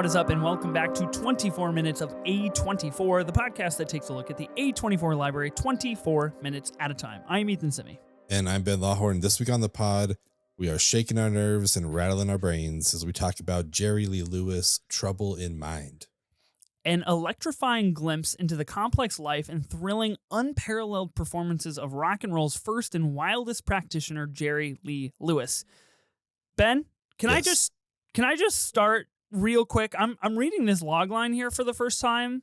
What is up, and welcome back to 24 Minutes of A24, the podcast that takes a look at the A24 library 24 minutes at a time. I'm Ethan Simi. And I'm Ben Lawhorn. This week on the pod, we are shaking our nerves and rattling our brains as we talk about Jerry Lee Lewis, Trouble in Mind. An electrifying glimpse into the complex life and thrilling, unparalleled performances of rock and roll's first and wildest practitioner, Jerry Lee Lewis. Ben, can I just start real quick? I'm reading this logline here for the first time,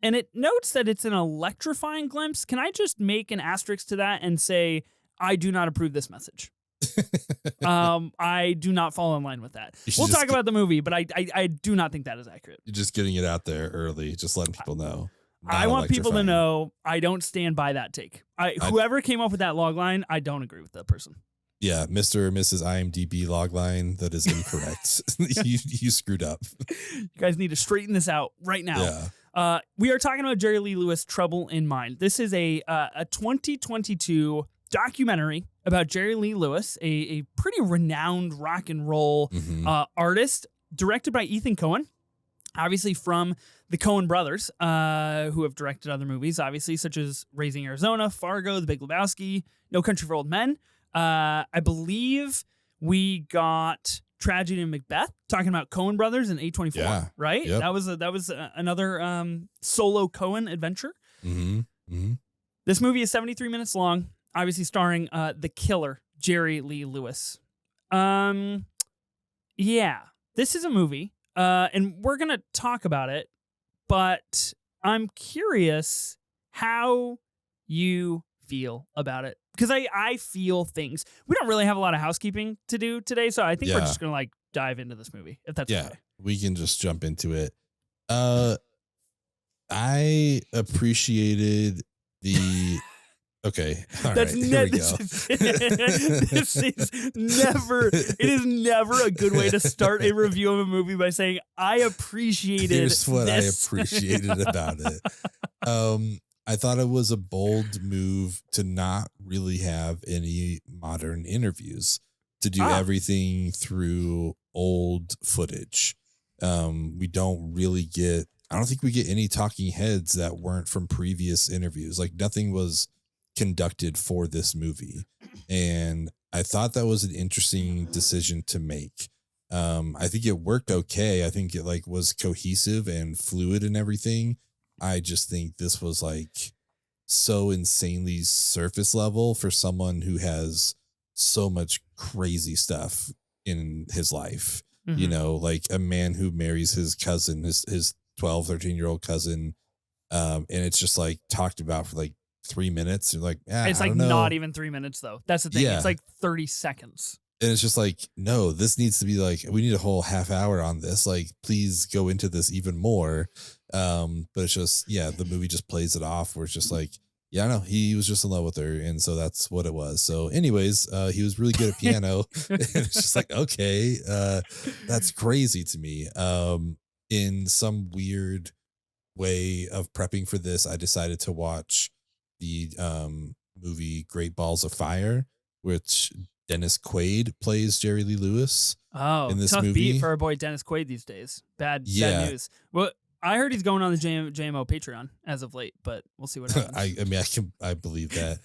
and it notes that it's an electrifying glimpse. Can I just make an asterisk to that and say I do not approve this message? I do not fall in line with that. We'll talk about the movie, but I do not think that is accurate. You're just getting it out there early, just letting people know. I want people to know I don't stand by that take. Whoever came up with that logline, I don't agree with that person. Yeah, Mr. or Mrs. IMDb logline, that is incorrect. you screwed up. You guys need to straighten this out right now. Yeah. We are talking about Jerry Lee Lewis, Trouble in Mind. This is a 2022 documentary about Jerry Lee Lewis, a pretty renowned rock and roll artist, directed by Ethan Coen, obviously from the Coen brothers, who have directed other movies, obviously, such as Raising Arizona, Fargo, The Big Lebowski, No Country for Old Men. I believe we got Tragedy and Macbeth, talking about Coen brothers in A24, right? Yep. That was another solo Coen adventure. This movie is 73 minutes long, obviously starring the killer, Jerry Lee Lewis. This is a movie, and we're going to talk about it, but I'm curious how you feel about it. Because I feel things. We don't really have a lot of housekeeping to do today, so I think we're just going to dive into this movie, if that's okay. We can just jump into it. I appreciated the... Okay. This is never a good way to start a review of a movie by saying, I appreciated Here's what this. I appreciated about it. I thought it was a bold move to not really have any modern interviews, to do everything through old footage. We don't really get, I don't think we get any talking heads that weren't from previous interviews. Like nothing was conducted for this movie. And I thought that was an interesting decision to make. I think it worked okay. I think it was cohesive and fluid and everything. I just think this was so insanely surface level for someone who has so much crazy stuff in his life. You know, like a man who marries his cousin, his 12, 13-year-old cousin. And it's just talked about for 3 minutes. You're it's not even 3 minutes though. That's the thing. Yeah. It's 30 seconds. And it's just no, this needs to be we need a whole half hour on this. Please go into this even more. But it's just, the movie just plays it off where it's just I know he was just in love with her. And so that's what it was. So anyways, he was really good at piano. And it's just okay, that's crazy to me. In some weird way of prepping for this, I decided to watch the movie Great Balls of Fire, which Dennis Quaid plays Jerry Lee Lewis. Oh, in this tough movie. Beat for our boy Dennis Quaid these days. Bad news. Well, I heard he's going on the JMO Patreon as of late, but we'll see what happens. I believe that.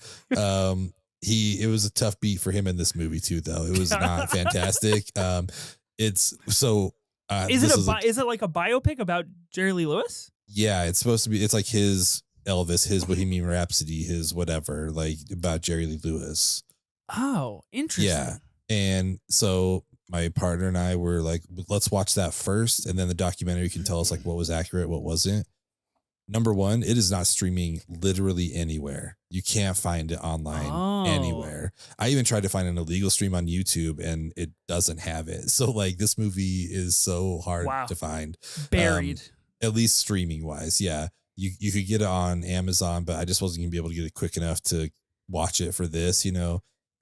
It was a tough beat for him in this movie too, though. It was not fantastic. It's so. Is it like a biopic about Jerry Lee Lewis? Yeah, it's supposed to be. It's his Elvis, his Bohemian Rhapsody, his whatever, about JerryLee Lewis. Oh, interesting. Yeah. And so my partner and I were let's watch that first. And then the documentary can tell us what was accurate, what wasn't. Number one, it is not streaming literally anywhere. You can't find it online anywhere. I even tried to find an illegal stream on YouTube and it doesn't have it. So this movie is so hard to find. Buried. At least streaming wise. Yeah. You could get it on Amazon, but I just wasn't gonna be able to get it quick enough to watch it for this,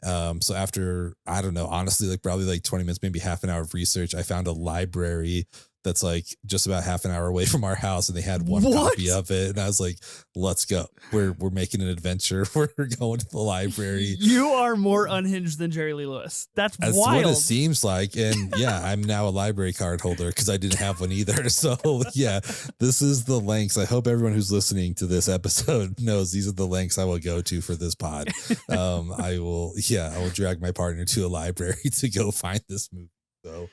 So after, I don't know, honestly, probably 20 minutes, maybe half an hour of research, I found a library that's like just about half an hour away from our house, and they had one What? copy of it, and I was like, let's go. We're making an adventure. We're going to the library. You are more unhinged than Jerry Lee Lewis. That's What wild. it seems like. And yeah, I'm now a library card holder because I didn't have one either. So yeah, this is the lengths. I hope everyone who's listening to this episode knows these are the lengths I will go to for this pod. I will drag my partner to a library to go find this movie. So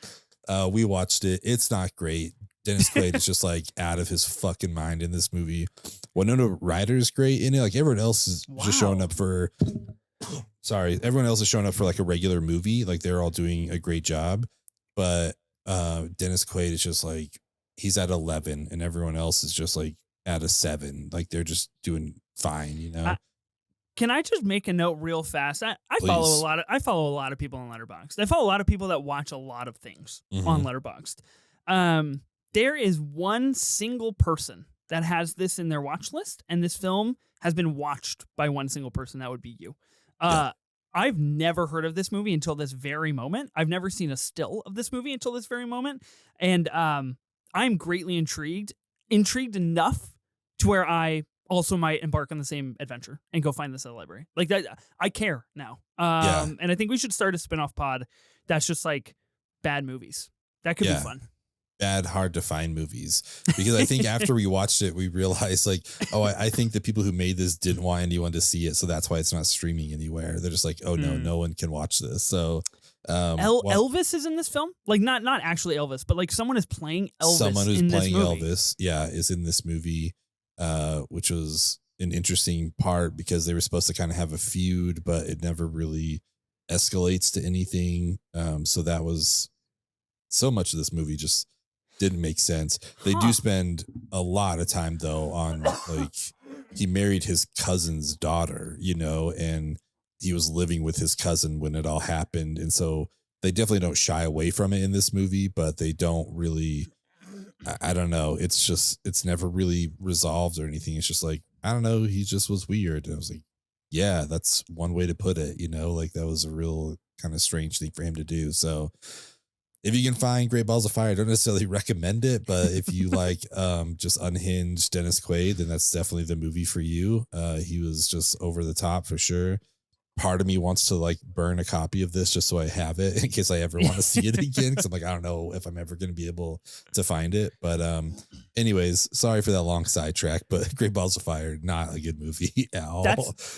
we watched it. It's not great. Dennis Quaid is just like out of his fucking mind in this movie. Winona Ryder is great in it. Like everyone else is just showing up for. Sorry, everyone else is showing up for like a regular movie. Like they're all doing a great job, but Dennis Quaid is just like he's at 11, and everyone else is just like at a 7. Like they're just doing fine, you know. Can I just make a note real fast? I follow a lot of people on Letterboxd. I follow a lot of people that watch a lot of things on Letterboxd. There is one single person that has this in their watch list, and this film has been watched by one single person. That would be you. I've never heard of this movie until this very moment. I've never seen a still of this movie until this very moment, and I'm greatly intrigued enough to where I also might embark on the same adventure and go find this at the library. Like that, I care now. And I think we should start a spinoff pod that's just like bad movies. That could be fun. Bad, hard to find movies. Because I think after we watched it, we realized like, I think the people who made this didn't want anyone to see it. So that's why it's not streaming anywhere. They're just like, no one can watch this. So Elvis is in this film. Like not actually Elvis, but like someone is playing Elvis. Someone who's playing Elvis, is in this movie. Which was an interesting part because they were supposed to kind of have a feud, but it never really escalates to anything. So that was so much of this movie just didn't make sense. They do spend a lot of time though on like he married his cousin's daughter, you know, and he was living with his cousin when it all happened. And so they definitely don't shy away from it in this movie, but they don't really, I don't know. It's never really resolved or anything. It's just like, I don't know. He just was weird. And I was like, yeah, that's one way to put it. You know, like that was a real kind of strange thing for him to do. So if you can find Great Balls of Fire, I don't necessarily recommend it, but if you like just unhinged Dennis Quaid, then that's definitely the movie for you. He was just over the top for sure. Part of me wants to like burn a copy of this just so I have it in case I ever want to see it again. Cause I'm like, I don't know if I'm ever going to be able to find it. But anyways, sorry for that long sidetrack, but Great Balls of Fire, not a good movie at all.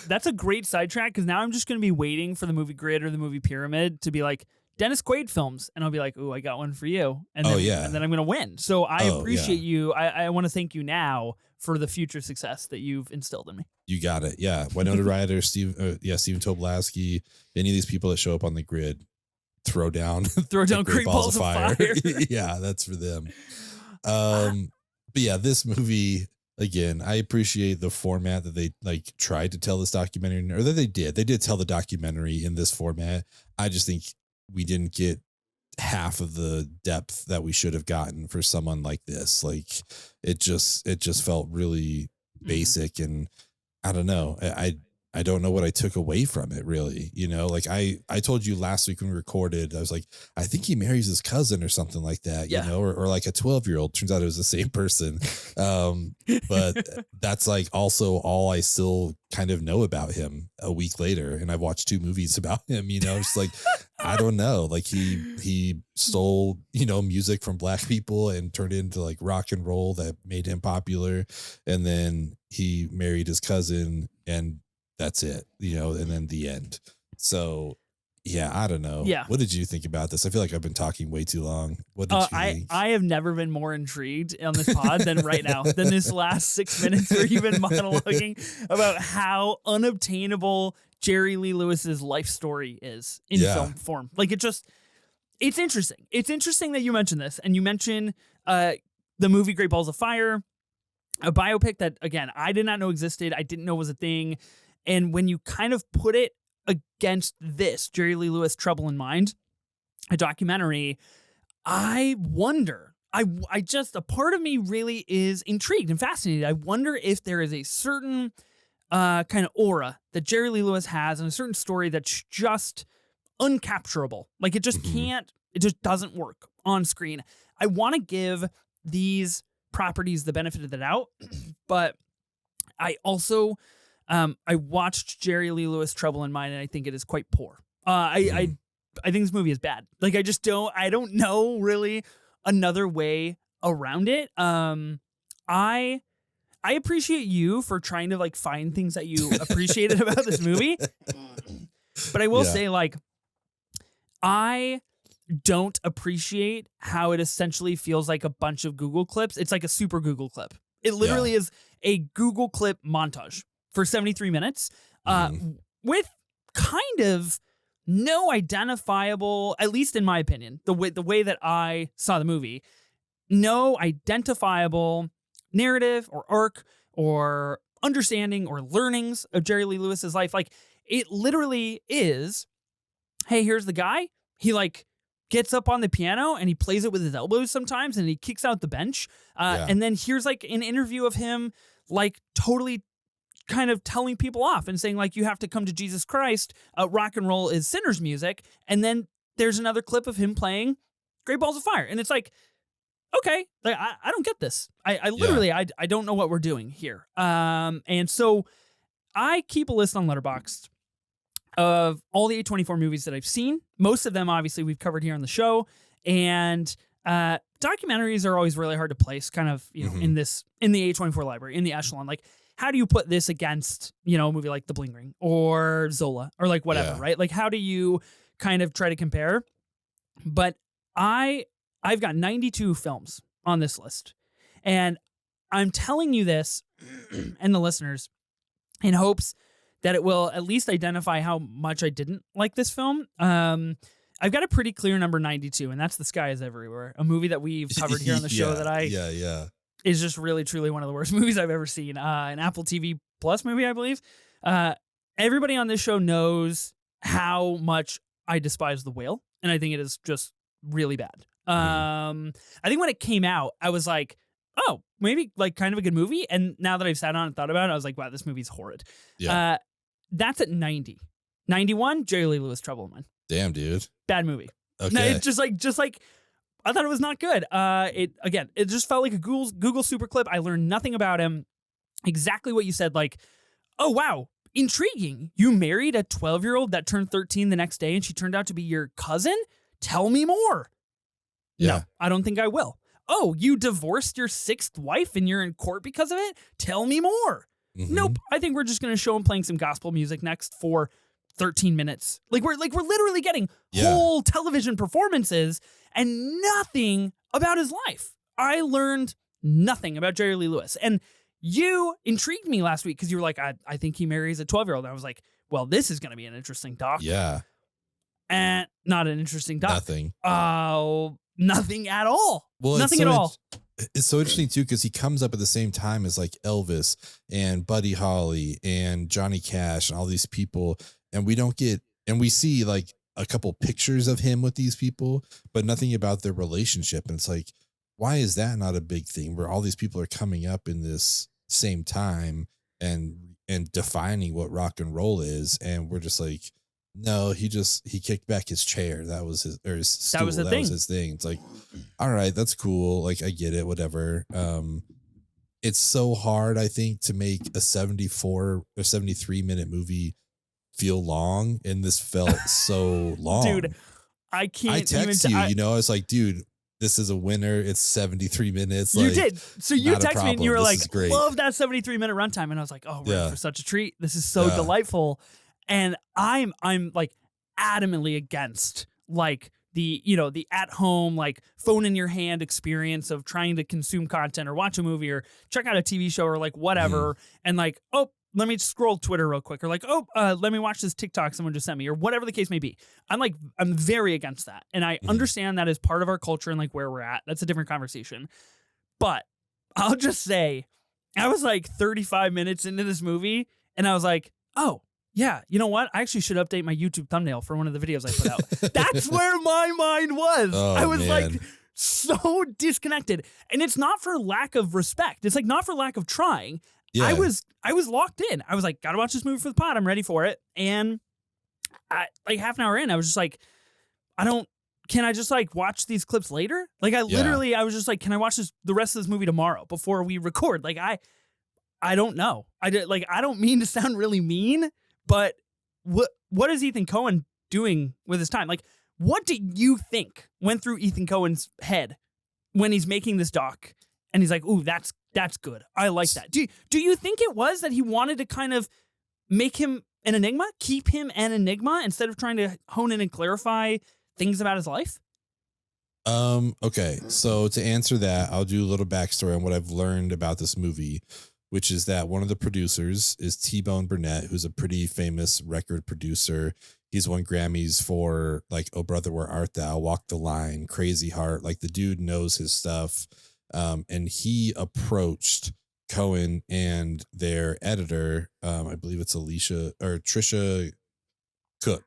That's a great sidetrack because now I'm just going to be waiting for the movie Grid or the movie Pyramid to be like Dennis Quaid films. And I'll be like, ooh, I got one for you. And then, and then I'm going to win. So I appreciate you. I want to thank you now for the future success that you've instilled in me. You got it. Yeah. Winona Ryder, Steven Tobolowsky, any of these people that show up on the Grid, throw down Great Balls of Fire. Yeah, that's for them. But yeah, this movie, again, I appreciate the format that they like tried to tell this documentary, or that they did tell the documentary in this format. I just think we didn't get half of the depth that we should have gotten for someone like this. Like it just felt really basic, and I don't know. I don't know what I took away from it really. You know, like I told you last week when we recorded, I was like, I think he marries his cousin or something like that, you know, or like a 12-year-old. Turns out it was the same person. But that's like also all I still kind of know about him a week later. And I've watched 2 movies about him, you know, it's like, I don't know. Like he stole, you know, music from black people and turned it into like rock and roll that made him popular. And then he married his cousin and that's it, you know, and then the end. So yeah, I don't know. Yeah. What did you think about this? I feel like I've been talking way too long. What did you think? I have never been more intrigued on this pod than right now, than this last 6 minutes where you've been monologuing about how unobtainable Jerry Lee Lewis's life story is in film form. Like it's interesting. It's interesting that you mentioned this, and you mentioned the movie Great Balls of Fire, a biopic that, again, I did not know existed. I didn't know was a thing. And when you kind of put it against this, Jerry Lee Lewis, Trouble in Mind, a documentary, I wonder, I just, a part of me really is intrigued and fascinated. I wonder if there is a certain kind of aura that Jerry Lee Lewis has and a certain story that's just uncapturable. Like it just can't, it just doesn't work on screen. I want to give these properties the benefit of the doubt, but I also I watched Jerry Lee Lewis Trouble in Mind, and I think it is quite poor. I think this movie is bad. Like I don't know really another way around it. I appreciate you for trying to like find things that you appreciated about this movie. But I will say, like, I don't appreciate how it essentially feels like a bunch of Google clips. It's like a super Google clip. It literally is a Google clip montage for 73 minutes with kind of no identifiable, at least in my opinion, the way that I saw the movie, no identifiable narrative or arc or understanding or learnings of Jerry Lee Lewis's life. Like, it literally is, hey, here's the guy. He like gets up on the piano and he plays it with his elbows sometimes and he kicks out the bench. And then here's like an interview of him like totally kind of telling people off and saying like, you have to come to Jesus Christ. Rock and roll is sinner's music. And then there's another clip of him playing Great Balls of Fire. And it's like, okay, like, I don't get this. I literally, I don't know what we're doing here. And so I keep a list on Letterboxd of all the A24 movies that I've seen. Most of them, obviously, we've covered here on the show. And documentaries are always really hard to place, kind of, you know, in the A24 library, in the echelon. Like, how do you put this against, you know, a movie like The Bling Ring or Zola or like whatever, right? Like, how do you kind of try to compare? But I've got 92 films on this list. And I'm telling you this and the listeners in hopes that it will at least identify how much I didn't like this film. I've got a pretty clear number 92, and that's The Sky is Everywhere, a movie that we've covered here on the show that is just really, truly one of the worst movies I've ever seen. An Apple TV Plus movie, I believe. Everybody on this show knows how much I despise The Whale, and I think it is just really bad. I think when it came out, I was like, oh, maybe like kind of a good movie. And now that I've sat on and thought about it, I was like, wow, this movie's horrid. Yeah. That's at 90. 91, Jerry Lee Lewis Trouble in Mind. Damn, dude. Bad movie. Okay. No, it just like I thought it was not good. It just felt like a Google super clip. I learned nothing about him. Exactly what you said. Like, oh wow, intriguing. You married a 12-year-old that turned 13 the next day, and she turned out to be your cousin. Tell me more. Yeah. No, I don't think I will. Oh, you divorced your 6th wife and you're in court because of it? Tell me more. Nope. I think we're just going to show him playing some gospel music next for 13 minutes. Like we're literally getting whole television performances and nothing about his life. I learned nothing about Jerry Lee Lewis. And you intrigued me last week because you were like, I think he marries a 12-year-old. And I was like, well, this is going to be an interesting doc. Yeah. And not an interesting doc. Nothing. Oh, nothing at all. Well, nothing at all. It's so interesting too, because he comes up at the same time as like Elvis and Buddy Holly and Johnny Cash and all these people. And we see like a couple pictures of him with these people, but nothing about their relationship. And it's like, why is that not a big thing where all these people are coming up in this same time and defining what rock and roll is? And we're just like, no, he kicked back his chair. That was his, or his stool. That was his thing. It's like, all right, that's cool. Like, I get it, whatever. It's so hard, I think, to make a 74 or 73 minute movie feel long. And this felt so long. Dude, I can't. I text you, I was like, dude, this is a winner. It's 73 minutes. You did. So you texted me and you were like, love that 73-minute runtime. And I was like, oh, we're in for such a treat. This is so delightful. And I'm like adamantly against like the at home, like phone in your hand experience of trying to consume content or watch a movie or check out a TV show or like whatever. And like, oh, let me scroll Twitter real quick, or like, oh, let me watch this TikTok someone just sent me, or whatever the case may be. I'm very against that. And I understand that is part of our culture and like where we're at. That's a different conversation. But I'll just say, I was like 35 minutes into this movie and I was like, oh, yeah, you know what? I actually should update my YouTube thumbnail for one of the videos I put out. That's where my mind was. I was like so disconnected. And it's not for lack of respect. It's like not for lack of trying. Yeah. I was locked in. I was like, gotta watch this movie for the pod. I'm ready for it. And like half an hour in, I was just like, I don't can I just like watch these clips later? Like I was just like, can I watch the rest of this movie tomorrow before we record? Like I don't know. I don't mean to sound really mean, but what is Ethan Coen doing with his time? Like, what do you think went through Ethan Coen's head when he's making this doc and he's like, ooh, that's good. I like that. Do you think it was that he wanted to kind of make him an enigma, keep him an enigma instead of trying to hone in and clarify things about his life? Okay. So to answer that, I'll do a little backstory on what I've learned about this movie, which is that one of the producers is T-Bone Burnett, who's a pretty famous record producer. He's won Grammys for like Oh Brother, Where Art Thou, Walk the Line, Crazy Heart. Like the dude knows his stuff. And he approached Coen and their editor, I believe it's Trisha Cook.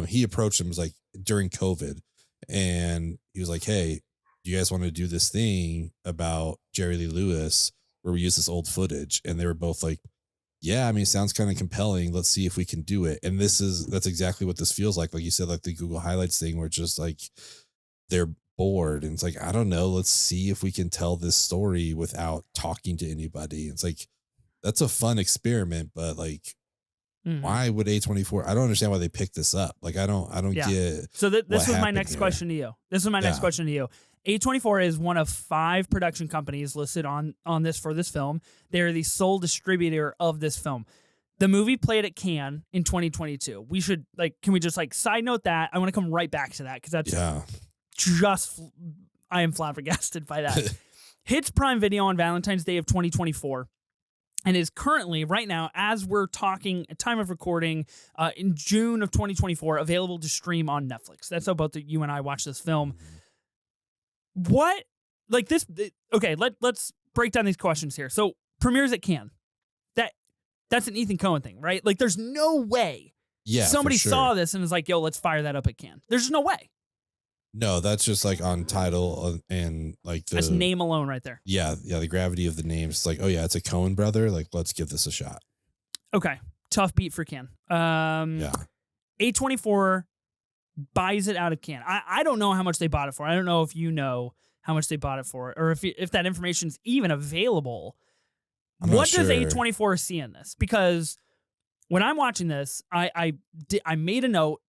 He approached him, was like during COVID, and he was like, hey, do you guys want to do this thing about Jerry Lee Lewis where we use this old footage? And they were both like, yeah, I mean, it sounds kind of compelling. Let's see if we can do it. And that's exactly what this feels like. Like you said, like the Google Highlights thing, where it's just like they're bored. And it's like, I don't know. Let's see if we can tell this story without talking to anybody. It's like, that's a fun experiment, but like, why would A24? I don't understand why they picked this up. Like, I don't get. So this was my next question to you. A24 is one of 5 production companies listed on this for this film. They're the sole distributor of this film. The movie played at Cannes in 2022. We should can we just side note that? I want to come right back to that because that's I am flabbergasted by that. Hits Prime Video on Valentine's Day of 2024. And is currently, right now, as we're talking, at time of recording, in June of 2024, available to stream on Netflix. That's how both you and I watched this film. What, okay, let's break down these questions here. So, premieres at Cannes. That's an Ethan Coen thing, right? Like, there's no way somebody saw this and was like, yo, let's fire that up at Cannes. There's just no way. No, that's just like on title and like that's name alone right there. Yeah, the gravity of the name. It's like, oh yeah, it's a Coen brother. Like, let's give this a shot. Okay, tough beat for Cannes. A24 buys it out of Cannes. I don't know how much they bought it for. I don't know if you know how much they bought it for, or if that information's even available. What does A24 see in this? Because when I'm watching this, I made a note.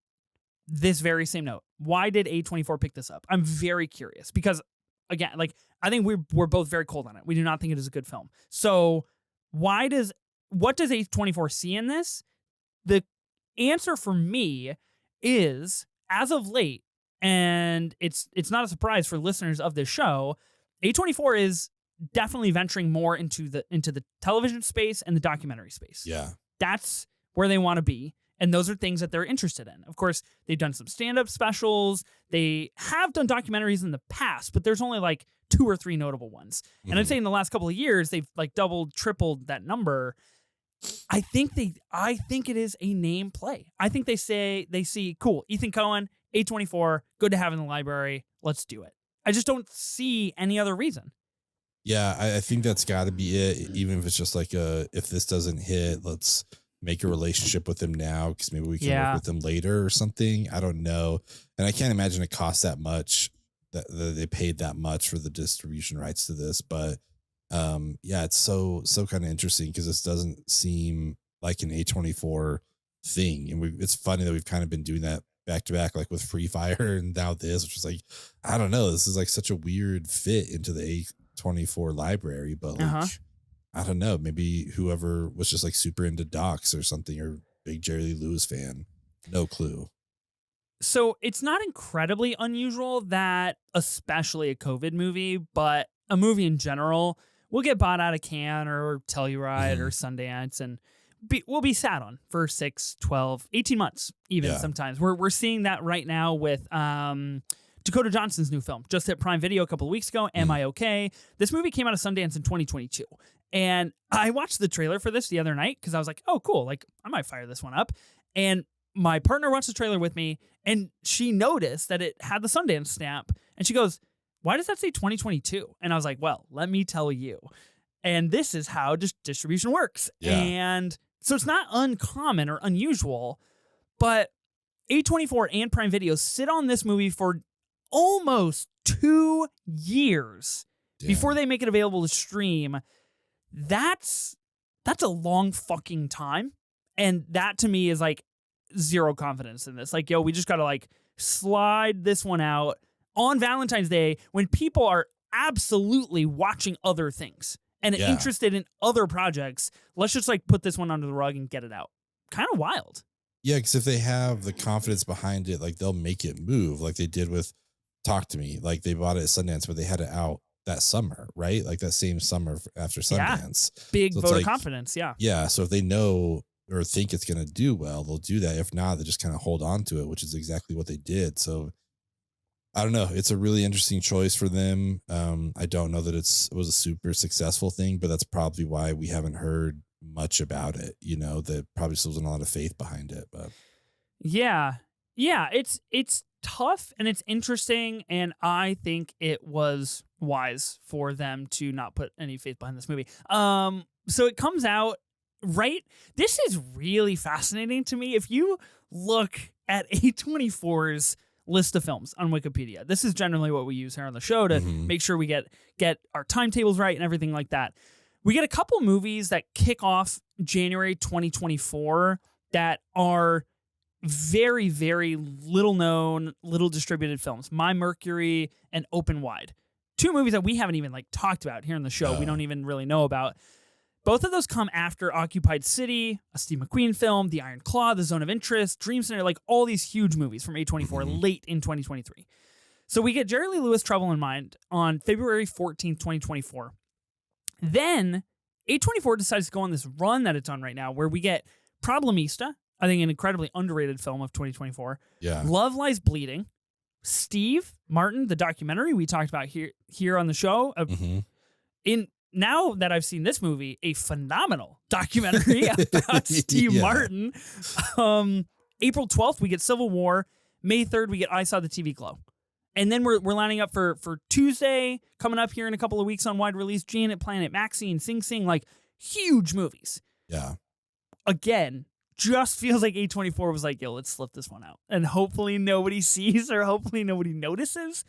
This very same note. Why did A24 pick this up? I'm very curious because, again, I think we're both very cold on it. We do not think it is a good film. So what does A24 see in this? The answer for me is, as of late, and it's not a surprise for listeners of this show, A24 is definitely venturing more into the television space and the documentary space. Yeah. That's where they want to be. And those are things that they're interested in. Of course, they've done some stand-up specials. They have done documentaries in the past, but there's only 2 or 3 notable ones. Mm-hmm. And I'd say in the last couple of years, they've doubled, tripled that number. I think it is a name play. I think they see, cool, Ethan Coen, A24, good to have in the library. Let's do it. I just don't see any other reason. Yeah, I think that's got to be it. Even if it's just if this doesn't hit, let's make a relationship with them now because maybe we can work with them later or something. I don't know. And I can't imagine it costs that much, that they paid that much for the distribution rights to this. But it's so kind of interesting because this doesn't seem like an A24 thing. And it's funny that we've kind of been doing that back to back, like with Free Fire and now this, which is I don't know. This is such a weird fit into the A24 library, but I don't know. Maybe whoever was just super into docs or something, or big Jerry Lee Lewis fan. No clue. So it's not incredibly unusual that, especially a COVID movie, but a movie in general will get bought out of Cannes or Telluride or Sundance and we'll be sat on for 6, 12, 18 months even sometimes. We're seeing that right now with Dakota Johnson's new film. Just hit Prime Video a couple of weeks ago, Am I Okay? This movie came out of Sundance in 2022. And I watched the trailer for this the other night because I was like, oh, cool. I might fire this one up. And my partner watched the trailer with me, and she noticed that it had the Sundance stamp. And she goes, why does that say 2022? And I was like, well, let me tell you. And this is how distribution works. Yeah. And so it's not uncommon or unusual, but A24 and Prime Video sit on this movie for almost 2 years before they make it available to stream. That's a long fucking time. And that to me is like zero confidence in this. Like, yo, we just got to like slide this one out on Valentine's Day when people are absolutely watching other things and interested in other projects. Let's just like put this one under the rug and get it out. Kind of wild. Yeah, because if they have the confidence behind it, like they'll make it move like they did with Talk to Me. Like they bought it at Sundance, but they had it out that summer, right? Like that same summer after Sundance. Yeah. Big vote of confidence. Yeah. Yeah. So if they know or think it's going to do well, they'll do that. If not, they just kind of hold on to it, which is exactly what they did. So I don't know. It's a really interesting choice for them. I don't know that it was a super successful thing, but that's probably why we haven't heard much about it. You know, that probably still wasn't a lot of faith behind it. But yeah, it's tough and it's interesting, and I think it was wise for them to not put any faith behind this movie. So it comes out. Right? This is really fascinating to me. If you look at A24's list of films on Wikipedia, this is generally what we use here on the show to make sure we get our timetables right and everything like that. We get a couple movies that kick off January 2024 that are very, very little known, little distributed films. My Mercury and Open Wide. 2 movies that we haven't even like talked about here on the show. We don't even really know about. Both of those come after Occupied City, a Steve McQueen film, The Iron Claw, The Zone of Interest, Dream Center, like all these huge movies from A24 late in 2023. So we get Jerry Lee Lewis Trouble in Mind on February 14th, 2024. Then A24 decides to go on this run that it's on right now where we get Problemista, I think an incredibly underrated film of 2024. Yeah. Love Lies Bleeding, Steve Martin, the documentary we talked about here on the show. Now that I've seen this movie, a phenomenal documentary about Steve Martin. April 12th, we get Civil War. May 3rd, we get I Saw the TV Glow. And then we're lining up for Tuesday, coming up here in a couple of weeks on wide release, Janet, Planet, Maxine, Sing Sing, like huge movies. Yeah. Again, just feels like A24 was like, yo, let's slip this one out. And hopefully nobody sees or hopefully nobody notices.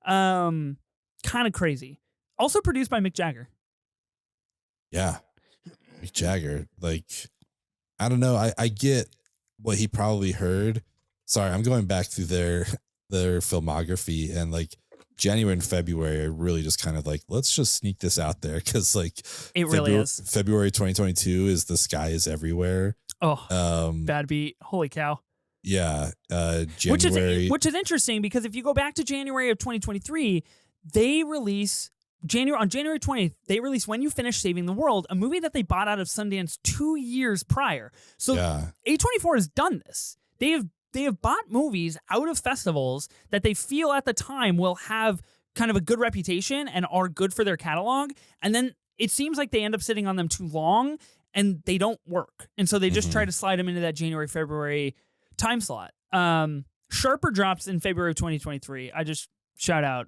Kind of crazy. Also produced by Mick Jagger. Yeah. Mick Jagger. Like, I don't know. I get what he probably heard. Sorry, I'm going back through their filmography, and like January and February are really just kind of like, let's just sneak this out there. Cause like it really is. February 2022 is The Sky Is Everywhere. Oh, bad beat. Holy cow. Yeah. January. Which is interesting because if you go back to January of 2023, they release on January 20th, they released When You Finish Saving the World, a movie that they bought out of Sundance 2 years prior. So A24 has done this. They have bought movies out of festivals that they feel at the time will have kind of a good reputation and are good for their catalog. And then it seems like they end up sitting on them too long and they don't work. And so they just try to slide them into that January, February time slot. Sharper drops in February of 2023. I just shout out,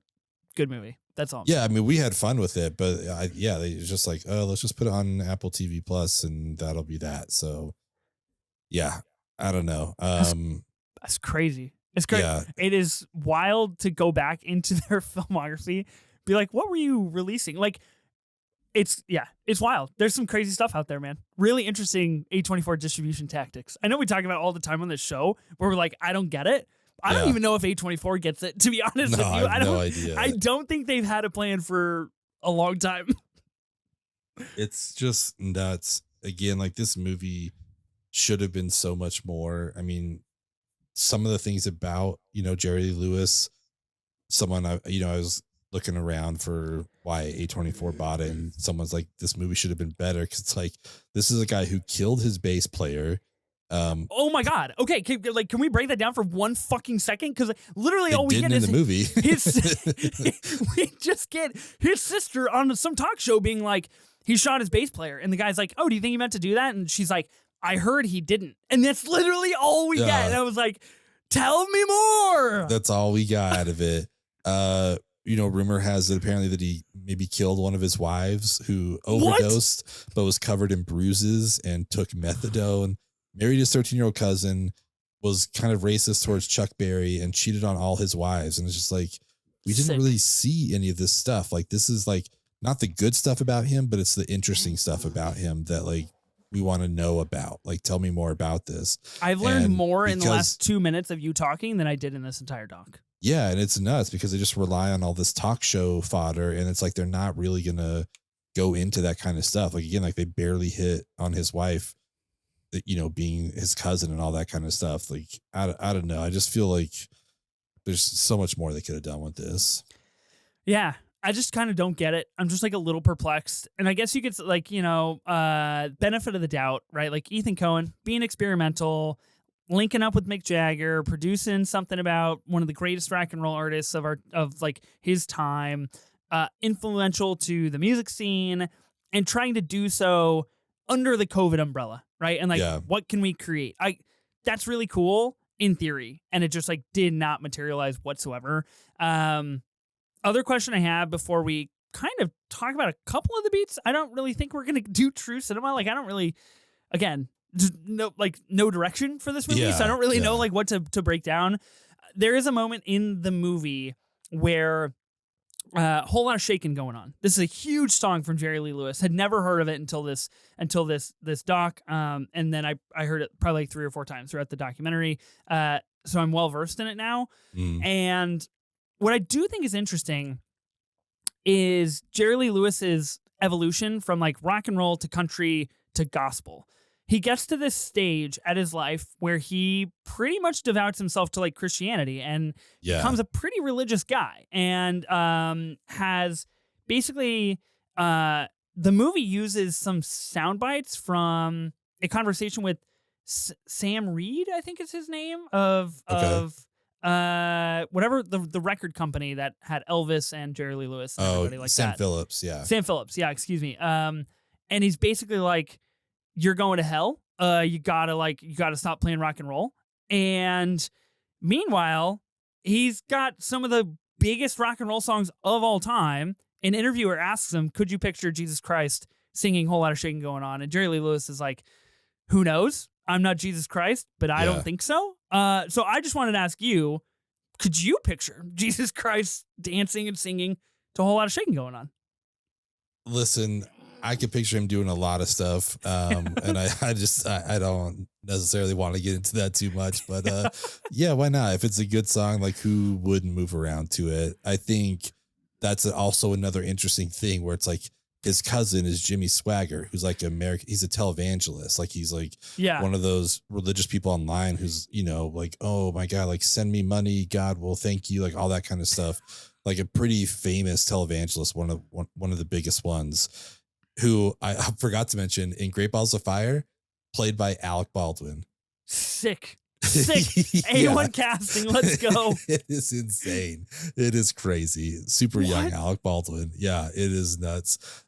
good movie. That's all. Yeah, I mean, we had fun with it, but they just like, oh, let's just put it on Apple TV Plus and that'll be that. So, yeah, I don't know. That's crazy. It's crazy. Yeah. It is wild to go back into their filmography, be like, what were you releasing? Like, it's wild. There's some crazy stuff out there, man. Really interesting A24 distribution tactics. I know we talk about it all the time on this show where we're like, I don't get it. I don't even know if A24 gets it, to be honest with you. I have no idea. I don't think they've had a plan for a long time. It's just nuts. Again, like this movie should have been so much more. I mean, some of the things about, Jerry Lee Lewis, I was looking around for why A24 bought it, and someone's like, this movie should have been better because it's like, this is a guy who killed his bass player. Oh my God. Okay. Can we break that down for one fucking second? Cause literally all we get is the movie. We just get his sister on some talk show being like, he shot his bass player. And the guy's like, oh, do you think he meant to do that? And she's like, I heard he didn't. And that's literally all we get. And I was like, tell me more. That's all we got out of it. Rumor has it apparently that he maybe killed one of his wives who overdosed, but was covered in bruises and took methadone. Married his 13-year-old cousin, was kind of racist towards Chuck Berry and cheated on all his wives. And it's just like, we didn't really see any of this stuff. Like, this is like not the good stuff about him, but it's the interesting stuff about him that like we want to know about. Like, tell me more about this. I've learned more in the last 2 minutes of you talking than I did in this entire doc. Yeah. And it's nuts because they just rely on all this talk show fodder. And it's like, they're not really going to go into that kind of stuff. Like, again, like they barely hit on his wife, you know, being his cousin and all that kind of stuff. Like, I don't know. I just feel like there's so much more they could have done with this. Yeah. I just kind of don't get it. I'm just like a little perplexed. And I guess you could like, you know, benefit of the doubt, right? Like Ethan Coen being experimental, linking up with Mick Jagger, producing something about one of the greatest rock and roll artists of like his time, influential to the music scene, and trying to do so under the COVID umbrella, right? And like, what can we create? That's really cool in theory, and it just like did not materialize whatsoever. Other question I have before we kind of talk about a couple of the beats, I don't really think we're gonna do true cinema. Like, I don't really, again, just no direction for this movie, so I don't really know like what to break down. There is a moment in the movie where whole lot of shaking going on. This is a huge song from Jerry Lee Lewis. Had never heard of it until this doc. And then I heard it probably like 3 or 4 times throughout the documentary. So I'm well versed in it now. And what I do think is interesting is Jerry Lee Lewis's evolution from like rock and roll to country to gospel. He gets to this stage at his life where he pretty much devotes himself to like Christianity and becomes a pretty religious guy, and has basically the movie uses some sound bites from a conversation with Sam Reed, I think is his name, of whatever the record company that had Elvis and Jerry Lee Lewis and everybody like Sam that. Phillips, Sam Phillips, excuse me. And he's basically like, you're going to hell. You gotta stop playing rock and roll. And meanwhile, he's got some of the biggest rock and roll songs of all time. An interviewer asks him, could you picture Jesus Christ singing Whole Lot of Shaking Going On? And Jerry Lee Lewis is like, who knows? I'm not Jesus Christ, but I don't think so. So I just wanted to ask you, could you picture Jesus Christ dancing and singing to a Whole Lot of Shaking Going On? Listen, I could picture him doing a lot of stuff. And I don't necessarily want to get into that too much, but why not? If it's a good song, like who wouldn't move around to it? I think that's also another interesting thing where it's like his cousin is Jimmy Swagger, who's like he's a televangelist. Like he's like one of those religious people online who's, you know, like, oh my God, like send me money. God will thank you. Like all that kind of stuff. Like a pretty famous televangelist, one of the biggest ones, who I forgot to mention in Great Balls of Fire, played by Alec Baldwin. Sick. A1 casting. Let's go. It is insane. It is crazy. Super young Alec Baldwin. Yeah, it is nuts.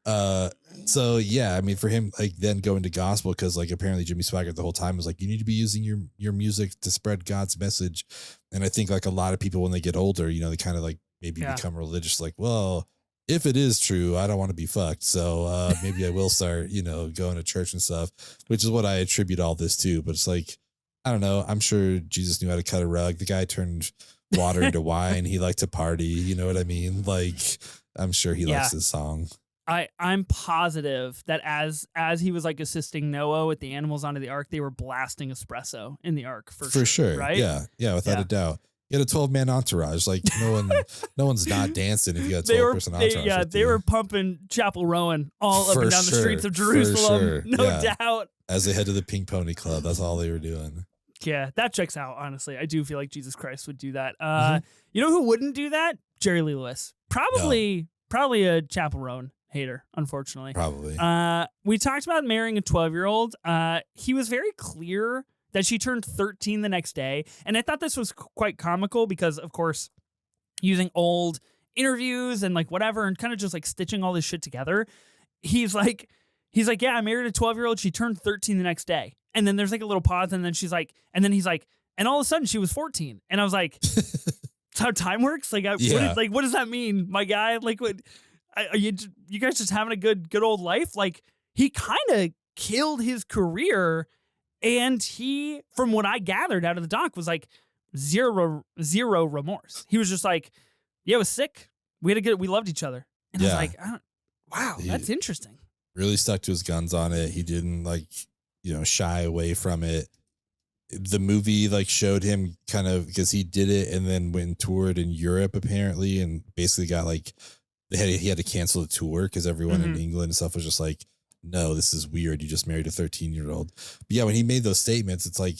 So yeah, I mean, for him, like then going to gospel, because like apparently Jimmy Swaggart the whole time was like, you need to be using your music to spread God's message. And I think like a lot of people when they get older, you know, they kind of like maybe become religious, like, well, if it is true, I don't want to be fucked. So maybe I will start, you know, going to church and stuff, which is what I attribute all this to. But it's like, I don't know. I'm sure Jesus knew how to cut a rug. The guy turned water into wine. He liked to party. You know what I mean? Like, I'm sure he likes this song. I'm positive that as he was like assisting Noah with the animals onto the ark, they were blasting Espresso in the ark for sure. Right? Yeah, without a doubt. You had a 12-man entourage. Like no one's not dancing if you got a 12-person entourage. They were pumping Chapel Rowan all up and down the streets of Jerusalem. No doubt. As they head to the Pink Pony Club, that's all they were doing. Yeah, that checks out, honestly. I do feel like Jesus Christ would do that. You know who wouldn't do that? Jerry Lee Lewis. Probably a Chapel Rowan hater, unfortunately. Probably. We talked about marrying a 12-year-old. He was very clear that she turned 13 the next day. And I thought this was quite comical because, of course, using old interviews and like whatever and kind of just like stitching all this shit together, he's like, yeah, I married a 12-year-old. She turned 13 the next day. And then there's like a little pause. And then he's like, and all of a sudden she was 14. And I was like, that's how time works? Like, what does that mean, my guy? Like, what? Are you guys just having a good old life? Like, he kind of killed his career And he, from what I gathered out of the doc, was like zero remorse. He was just like, yeah, it was sick. We loved each other. And I was like, wow, that's interesting. Really stuck to his guns on it. He didn't shy away from it. The movie showed him kind of, because he did it and then went and toured in Europe apparently, and basically got he had to cancel the tour because everyone in England and stuff was just like, no, this is weird. You just married a 13-year-old. But yeah, when he made those statements, it's like,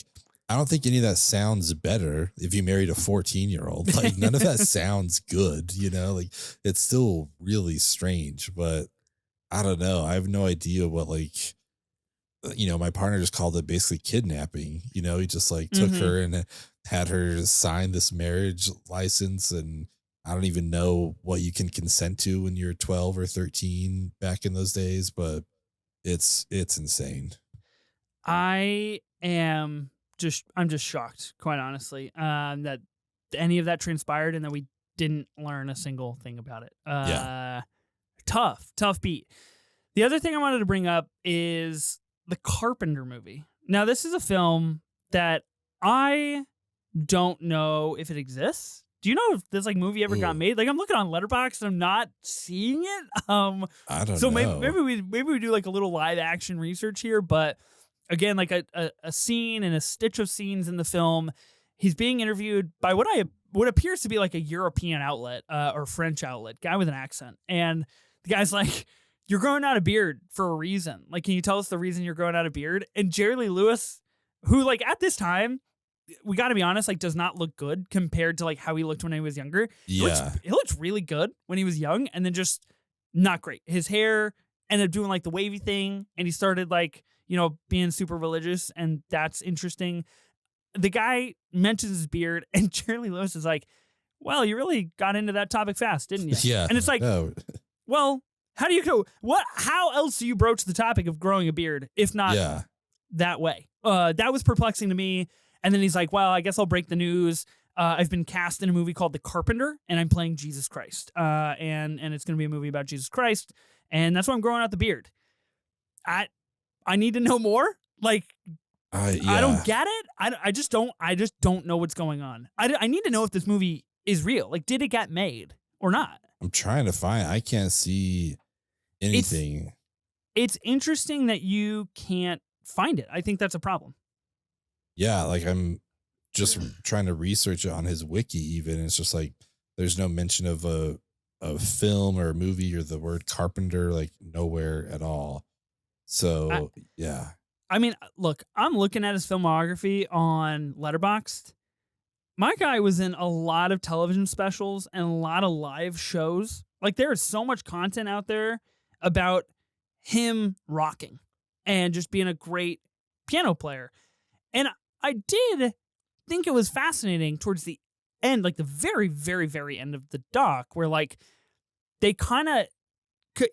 I don't think any of that sounds better if you married a 14-year-old. Like, none of that sounds good, it's still really strange. But I don't know. I have no idea what, my partner just called it basically kidnapping. He just took her and had her sign this marriage license, and I don't even know what you can consent to when you're 12 or 13 back in those days, but it's insane. I'm just shocked, quite honestly, that any of that transpired and that we didn't learn a single thing about it. Tough beat. The other thing I wanted to bring up is the Carpenter movie. Now, this is a film that I don't know if it exists. Do you know if this movie ever got made? I'm looking on Letterboxd and I'm not seeing it. I don't know. So maybe we do a little live action research here, but again, a scene and a stitch of scenes in the film. He's being interviewed by what appears to be a European outlet or French outlet, guy with an accent, and the guy's like, "You're growing out a beard for a reason. Can you tell us the reason you're growing out a beard?" And Jerry Lee Lewis, who at this time, we got to be honest, does not look good compared to how he looked when he was younger. Yeah, he looked really good when he was young, and then just not great. His hair ended up doing the wavy thing, and he started being super religious, and that's interesting. The guy mentions his beard, and Jerry Lee Lewis is like, "Well, you really got into that topic fast, didn't you?" Yeah, and it's like, well, how do you go? How else do you broach the topic of growing a beard if not that way? That was perplexing to me. And then he's like, "Well, I guess I'll break the news. I've been cast in a movie called The Carpenter, and I'm playing Jesus Christ. And it's going to be a movie about Jesus Christ, and that's why I'm growing out the beard." I need to know more. I don't get it. I just don't know what's going on. I need to know if this movie is real. Did it get made or not? I'm trying to find. I can't see anything. It's interesting that you can't find it. I think that's a problem. Yeah, I'm just trying to research it on his wiki even. It's just there's no mention of a film or a movie or the word Carpenter, nowhere at all. So, yeah. I mean, look, I'm looking at his filmography on Letterboxd. My guy was in a lot of television specials and a lot of live shows. There is so much content out there about him rocking and just being a great piano player. And I did think it was fascinating towards the end, the very, very, very end of the doc, where they kind of,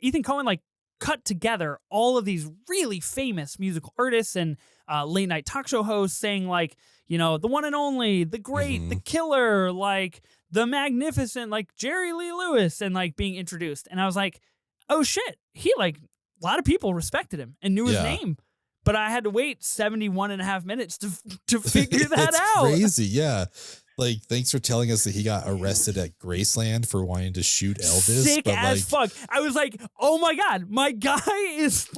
Ethan Coen cut together all of these really famous musical artists and late night talk show hosts saying the one and only, the great, the killer, the magnificent, Jerry Lee Lewis, and being introduced. And I was like, oh shit, he a lot of people respected him and knew his name. But I had to wait 71 and a half minutes to figure that out. Crazy, yeah. Thanks for telling us that he got arrested at Graceland for wanting to shoot Elvis. Sick as fuck. I was like, oh my God, my guy is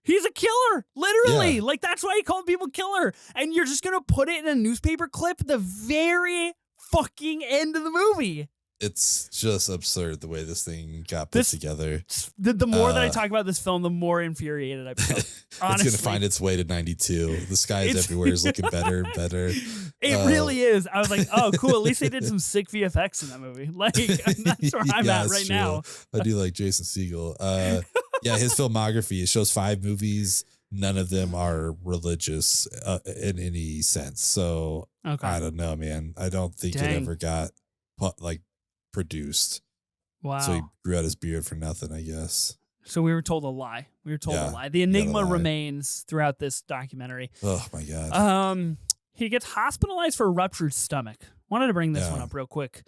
he's a killer, literally. Yeah. That's why he called people killer. And you're just going to put it in a newspaper clip at the very fucking end of the movie. It's just absurd the way this thing got put together. The more that I talk about this film, the more infuriated I become. Honestly. It's going to find its way to 92. The skies everywhere is looking better and better. It really is. I was like, oh, cool. At least they did some sick VFX in that movie. That's where I'm at right now. I do like Jason Segel. Yeah, his filmography, it shows 5 movies. None of them are religious in any sense. So I don't know, man. I don't think it ever got produced. Wow. So he grew out his beard for nothing, I guess. So we were told a lie. The enigma remains throughout this documentary. Oh my God. He gets hospitalized for a ruptured stomach. Wanted to bring this one up real quick.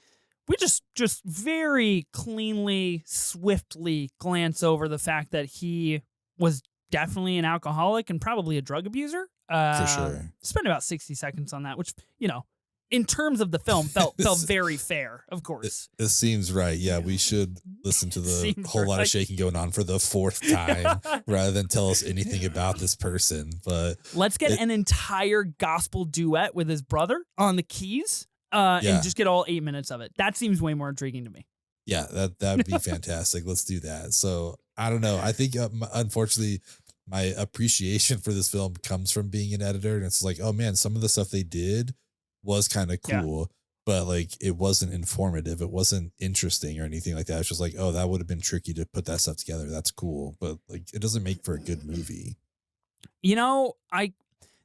We just very cleanly, swiftly glance over the fact that he was definitely an alcoholic and probably a drug abuser. For sure. Spent about 60 seconds on that, which, you know, in terms of the film, felt very fair, of course. It seems right. Yeah, we should listen to the whole lot of shaking going on for the 4th time rather than tell us anything about this person. But let's get an entire gospel duet with his brother on the keys and just get all 8 minutes of it. That seems way more intriguing to me. Yeah, that'd be fantastic. Let's do that. So I don't know. I think unfortunately my appreciation for this film comes from being an editor, and it's like, oh man, some of the stuff they did was kind of cool, but like it wasn't informative. It wasn't interesting or anything like that. It's just like, oh, that would have been tricky to put that stuff together. That's cool, but like it doesn't make for a good movie. You know,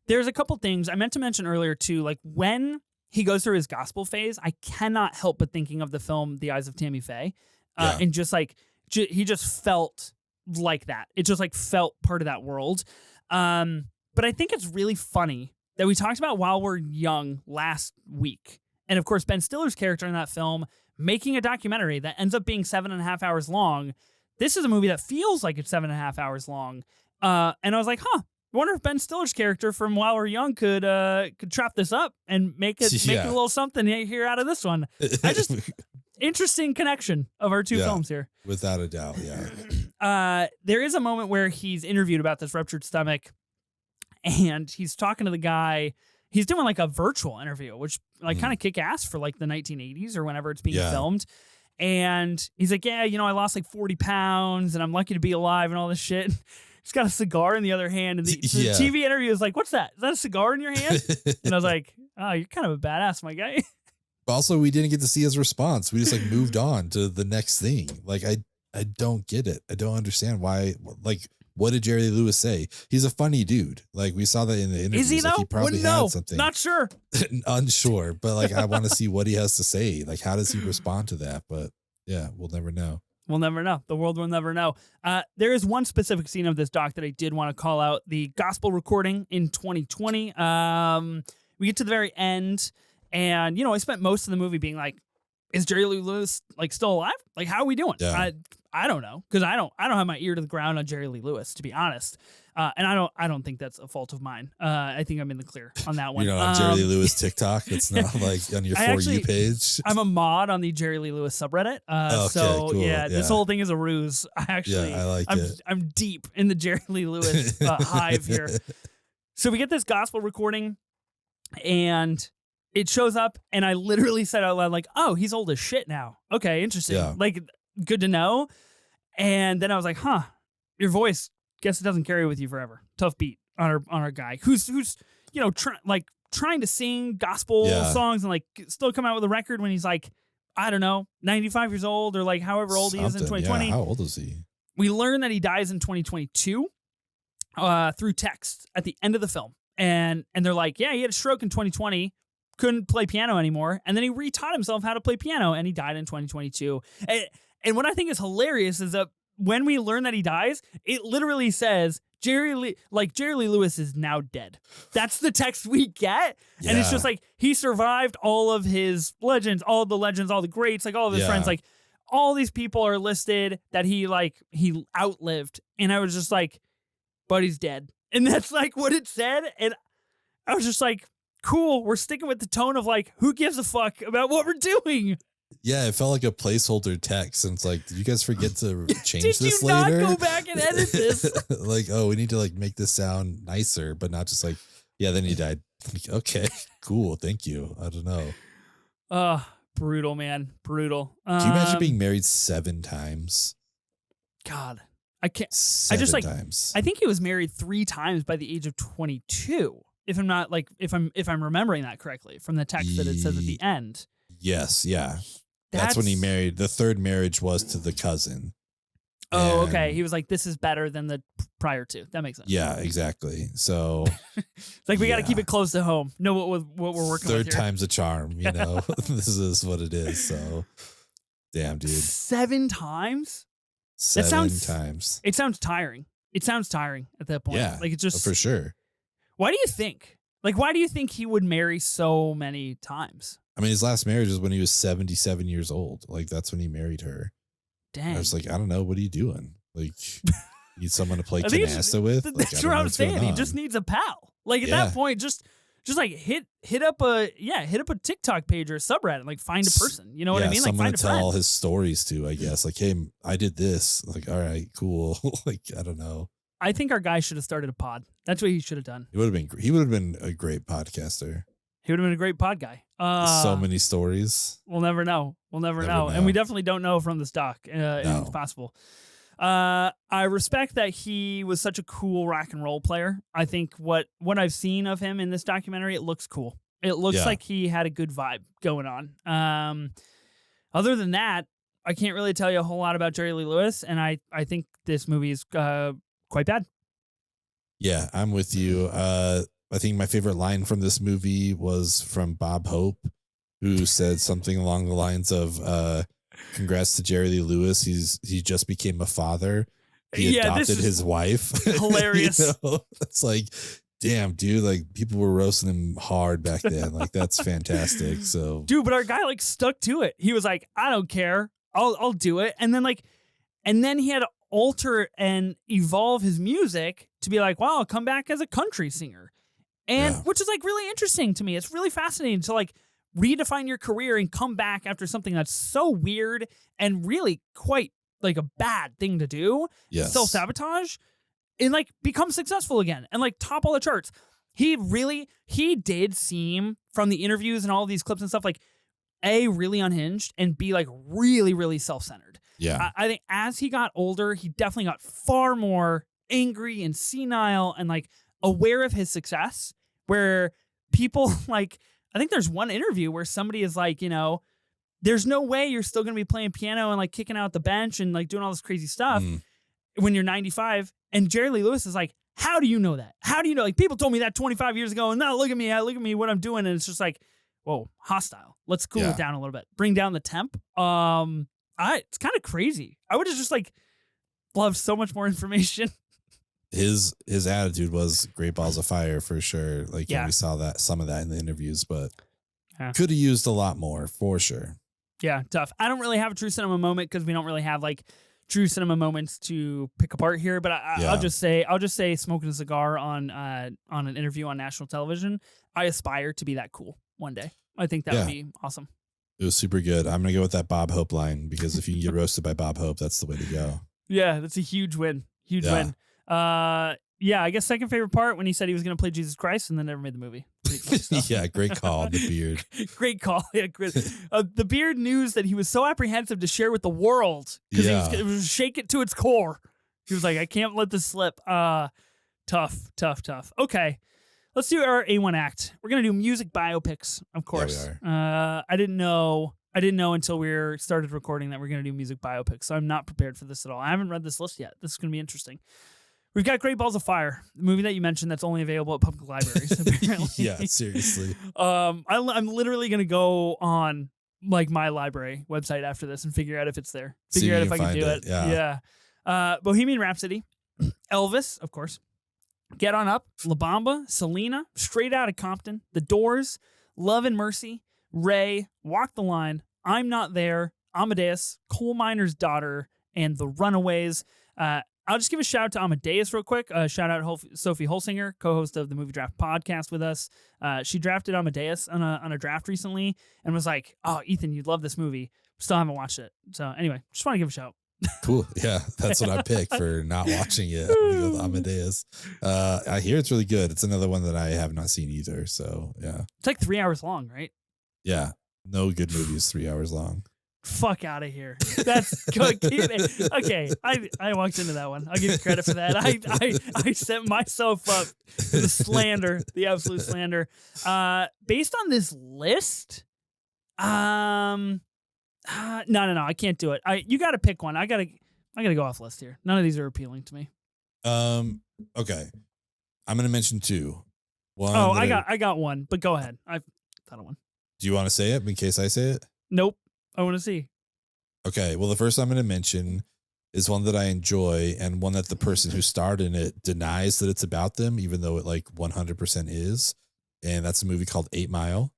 there's a couple things I meant to mention earlier too. Like when he goes through his gospel phase, I cannot help but thinking of the film The Eyes of Tammy Faye, and just like he just felt like that. It just like felt part of that world. But I think it's really funny that we talked about While We're Young last week. And of course, Ben Stiller's character in that film making a documentary that ends up being 7.5 hours long. This is a movie that feels like it's 7.5 hours long. And I was like, I wonder if Ben Stiller's character from While We're Young could chop this up and make a little something here out of this one. Interesting connection of our two films here. Without a doubt, yeah. There is a moment where he's interviewed about this ruptured stomach, and he's talking to the guy. He's doing like a virtual interview, which like kind of kick ass for like the 1980s or whenever it's being filmed. And he's like, yeah, you know, I lost like 40 pounds and I'm lucky to be alive and all this shit. He's got a cigar in the other hand. And the TV interview is like, what's that? Is that a cigar in your hand? And I was like, oh, you're kind of a badass, my guy. Also, we didn't get to see his response. We just like moved on to the next thing. Like, I don't get it. I don't understand why. Like, what did Jerry Lee Lewis say? He's a funny dude. Like, we saw that in the interview. Is he though? Like, he probably had something. Not sure. Unsure. But like, I want to see what he has to say. Like, how does he respond to that? But yeah, we'll never know. We'll never know. The world will never know. There is one specific scene of this doc that I did want to call out. The gospel recording in 2020. We get to the very end, and, you know, I spent most of the movie being like, is Jerry Lee Lewis like still alive? Like, how are we doing? Yeah. I don't know, because I don't have my ear to the ground on Jerry Lee Lewis, to be honest. And I don't think that's a fault of mine. I think I'm in the clear on that one. You're not on Jerry Lee Lewis TikTok. It's not like on your For You page. I'm a mod on the Jerry Lee Lewis subreddit. So cool. This whole thing is a ruse. I like it. I'm deep in the Jerry Lee Lewis hive here. So we get this gospel recording, and it shows up, and I literally said out loud, like, oh, he's old as shit now. Okay, interesting. Yeah. Like, good to know. And then I was like, your voice, guess it doesn't carry with you forever. Tough beat on our guy who's you know, trying to sing gospel songs and like still come out with a record when he's like, I don't know, 95 years old or like however old he is in 2020. Yeah, how old is he? We learn that he dies in 2022 through text at the end of the film. And they're like, yeah, he had a stroke in 2020. Couldn't play piano anymore. And then he retaught himself how to play piano, and he died in 2022. And what I think is hilarious is that when we learn that he dies, it literally says Jerry Lee Lewis is now dead. That's the text we get. Yeah. And it's just like, he survived all of his legends, all the greats, like all of his friends, like all these people are listed that he outlived. And I was just like, but he's dead. And that's like what it said. And I was just like, cool, we're sticking with the tone of like, who gives a fuck about what we're doing? Yeah, it felt like a placeholder text, and it's like, did you guys forget to change this later? Did you not go back and edit this? Like, oh, we need to like make this sound nicer, but not just like, yeah, then he died. Like, okay, cool, thank you. I don't know. Brutal, man, brutal. Can you imagine being married 7 times? God, I can't. 7 times. I think he was married 3 times by the age of 22. If I'm not like, if I'm remembering that correctly from the text that it says at the end. Yes, yeah. That's when he married. The 3rd marriage was to the cousin. Oh, okay. He was like, this is better than the prior 2. That makes sense. Yeah, exactly. So it's like, we got to keep it close to home. Know what we're working with here. 3rd time's a charm, you know. This is what it is. So damn, dude. 7 times? 7 times. It sounds tiring. It sounds tiring at that point. Yeah, like it's just for sure. Why do you think? Like, why do you think he would marry so many times? I mean, his last marriage was when he was 77 years old. Like, that's when he married her. Dang. I was like, I don't know. What are you doing? Like, Need someone to play canasta with? That's what I'm saying. He just needs a pal. Like at that point, just like hit up a TikTok page or a subreddit, like find a person. You know what I mean? Like someone find to tell his stories to, I guess. Like, hey, I did this. Like, all right, cool. Like, I don't know. I think our guy should have started a pod. That's what he should have done. He would have been a great podcaster. He would have been a great pod guy. So many stories. We'll never know. And we definitely don't know from this doc. It's possible. I respect that he was such a cool rock and roll player. I think what I've seen of him in this documentary, it looks cool. It looks like he had a good vibe going on. Other than that, I can't really tell you a whole lot about Jerry Lee Lewis, and I think this movie is quite bad. Yeah, I'm with you. I think my favorite line from this movie was from Bob Hope, who said something along the lines of, congrats to Jerry Lee Lewis. He just became a father. He adopted his wife. Hilarious. It's like, damn, dude, like people were roasting him hard back then. Like that's fantastic. So dude, but our guy like stuck to it. He was like, I don't care. I'll do it. And then he had to alter and evolve his music to be like, wow, I'll come back as a country singer. And which is like really interesting to me. It's really fascinating to like redefine your career and come back after something that's so weird and really quite like a bad thing to do. Yes. Self-sabotage and like become successful again and like top all the charts. He did seem from the interviews and all of these clips and stuff like A, really unhinged, and B, like really, really self-centered. Yeah. I think as he got older, he definitely got far more angry and senile and like aware of his success, where people like, I think there's one interview where somebody is like, you know, there's no way you're still going to be playing piano and like kicking out the bench and like doing all this crazy stuff when you're 95. And Jerry Lee Lewis is like, how do you know that? How do you know? Like people told me that 25 years ago and now look at me, what I'm doing. And it's just like, whoa, hostile. Let's cool it down a little bit. Bring down the temp. It's kind of crazy. I would have just like loved so much more information. His attitude was great balls of fire for sure. Like we saw some of that in the interviews, but could have used a lot more for sure. Yeah, tough. I don't really have a true cinema moment because we don't really have like true cinema moments to pick apart here. But I'll just say smoking a cigar on an interview on national television. I aspire to be that cool one day. I think that would be awesome. It was super good. I'm gonna go with that Bob Hope line because if you can get roasted by Bob Hope, that's the way to go. Yeah, that's a huge win. Huge win. I guess second favorite part when he said he was going to play Jesus Christ and then never made the movie. Yeah, great call. The beard. Great call. Yeah, the beard news that he was so apprehensive to share with the world because he was shake it to its core. He was like, I can't let this slip. Tough. Okay, let's do our A1 act. We're going to do music biopics, of course. Yeah, we are. I didn't know until we started recording that we're going to do music biopics, so I'm not prepared for this at all. I haven't read this list yet. This is going to be interesting. We've got Great Balls of Fire, the movie that you mentioned that's only available at public libraries, apparently. Yeah, seriously. I'm literally going to go on like my library website after this and figure out if it's there. Figure out if I can do it. Yeah. Bohemian Rhapsody, Elvis, of course, Get On Up, La Bamba, Selena, Straight Outta Compton, The Doors, Love and Mercy, Ray, Walk the Line, I'm Not There, Amadeus, Coal Miner's Daughter, and The Runaways. I'll just give a shout out to Amadeus real quick. Shout out Sophie Holsinger, co-host of the Movie Draft podcast with us. She drafted Amadeus on a draft recently and was like, "Oh, Ethan, you'd love this movie." Still haven't watched it. So anyway, just want to give a shout. Cool. Yeah, that's what I picked for not watching it. I'm gonna go with Amadeus. I hear it's really good. It's another one that I have not seen either. So yeah, it's like 3 hours long, right? Yeah, no good movie is 3 hours long. Fuck out of here. That's good. Okay, I walked into that one. I'll give you credit for that. I set myself up for the slander, the absolute slander. Based on this list, no, I can't do it. You got to pick one. I gotta go off list here. None of these are appealing to me. Okay, I'm gonna mention two. One. Oh, I got one, but go ahead. I thought of one. Do you want to say it in case I say it? Nope. I want to see. Okay. Well, the first I'm going to mention is one that I enjoy and one that the person who starred in it denies that it's about them, even though it like 100% is. And that's a movie called 8 Mile.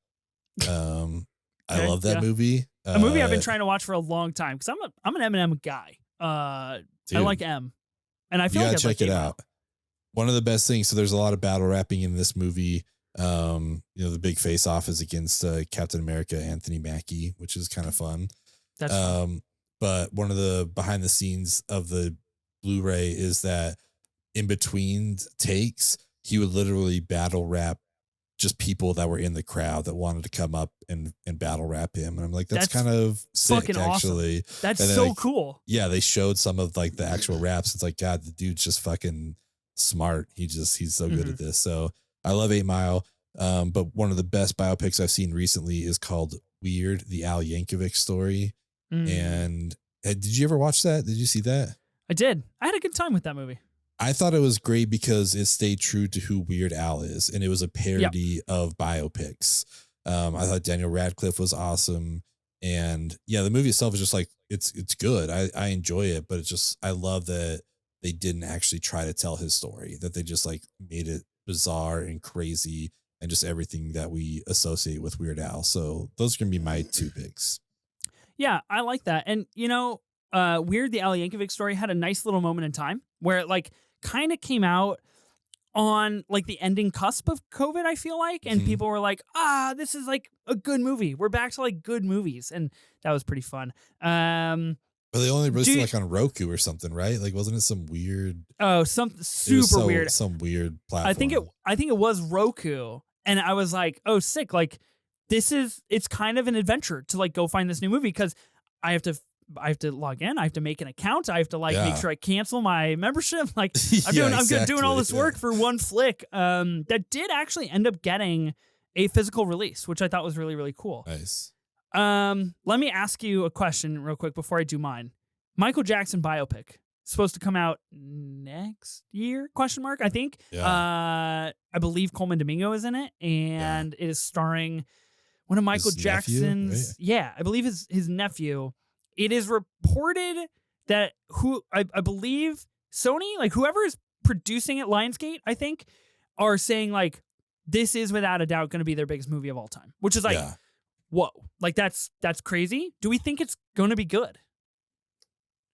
I love that movie. A movie I've been trying to watch for a long time because I'm an Eminem guy. I like M. And I feel like I'd check it out. One of the best things. So there's a lot of battle rapping in this movie. The big face off is against Captain America, Anthony Mackie, which is kind of fun. That's fun. But one of the behind the scenes of the Blu-ray is that in between takes, he would literally battle rap just people that were in the crowd that wanted to come up and battle rap him. And I'm like, that's kind of sick, actually. Awesome. That's so cool. Yeah, they showed some of like the actual raps. It's like, God, the dude's just fucking smart. He's so good at this. So I love 8 Mile. But one of the best biopics I've seen recently is called Weird, the Al Yankovic story. And did you ever watch that? Did you see that? I did. I had a good time with that movie. I thought it was great because it stayed true to who Weird Al is, and it was a parody of biopics. I thought Daniel Radcliffe was awesome, and yeah, the movie itself is just like it's good. I enjoy it, but it's just I love that they didn't actually try to tell his story, that they just like made it bizarre and crazy and just everything that we associate with Weird Al. So those are gonna be my 2 picks. Yeah, I like that. And Weird, the Al Yankovic story had a nice little moment in time where it like kind of came out on like the ending cusp of COVID, I feel like. And people were like, this is like a good movie. We're back to like good movies. And that was pretty fun. But they only released it like on Roku or something, right? Like, wasn't it some weird? Oh, something super weird. Some weird platform. I think it was Roku. And I was like, oh, sick. Like, it's kind of an adventure to like go find this new movie because I have to log in. I have to make an account. I have to make sure I cancel my membership. Like I'm doing all this work for one flick. That did actually end up getting a physical release, which I thought was really, really cool. Nice. Let me ask you a question real quick before I do mine. Michael Jackson biopic supposed to come out next year? ? I think. Yeah. I believe Coleman Domingo is in it, and it is starring one of Michael Jackson's. Nephew, right? Yeah, I believe his nephew. It is reported that I believe Sony, like whoever is producing it, Lionsgate, I think, are saying like this is without a doubt going to be their biggest movie of all time, which is like, whoa, like that's crazy. Do we think it's going to be good?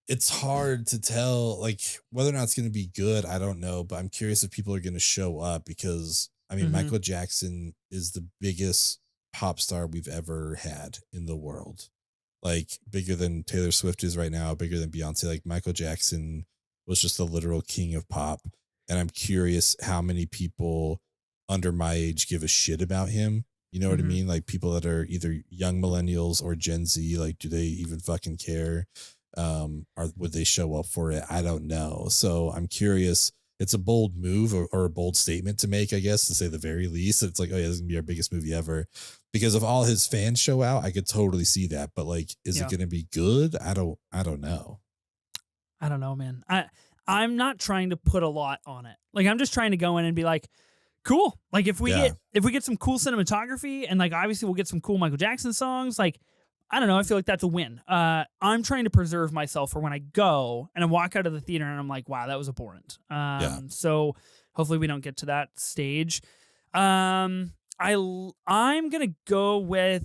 It's hard to tell, like whether or not it's going to be good. I don't know, but I'm curious if people are going to show up because I mean, Michael Jackson is the biggest pop star we've ever had in the world. Like bigger than Taylor Swift is right now, bigger than Beyonce. Like Michael Jackson was just the literal king of pop. And I'm curious how many people under my age give a shit about him. You know what I mean? Like people that are either young millennials or Gen Z, like, do they even fucking care? Would they show up for it? I don't know. So I'm curious. It's a bold move or a bold statement to make, I guess, to say the very least. It's like, oh yeah, this is gonna be our biggest movie ever. Because if all his fans show out, I could totally see that. But like, is it gonna be good? I don't know. I don't know, man. I'm not trying to put a lot on it. Like I'm just trying to go in and be like, cool. Like if we get some cool cinematography and like obviously we'll get some cool Michael Jackson songs, like I don't know, I feel like that's a win. I'm trying to preserve myself for when I go and I walk out of the theater and I'm like, wow, that was abhorrent. So hopefully we don't get to that stage. I'm gonna go with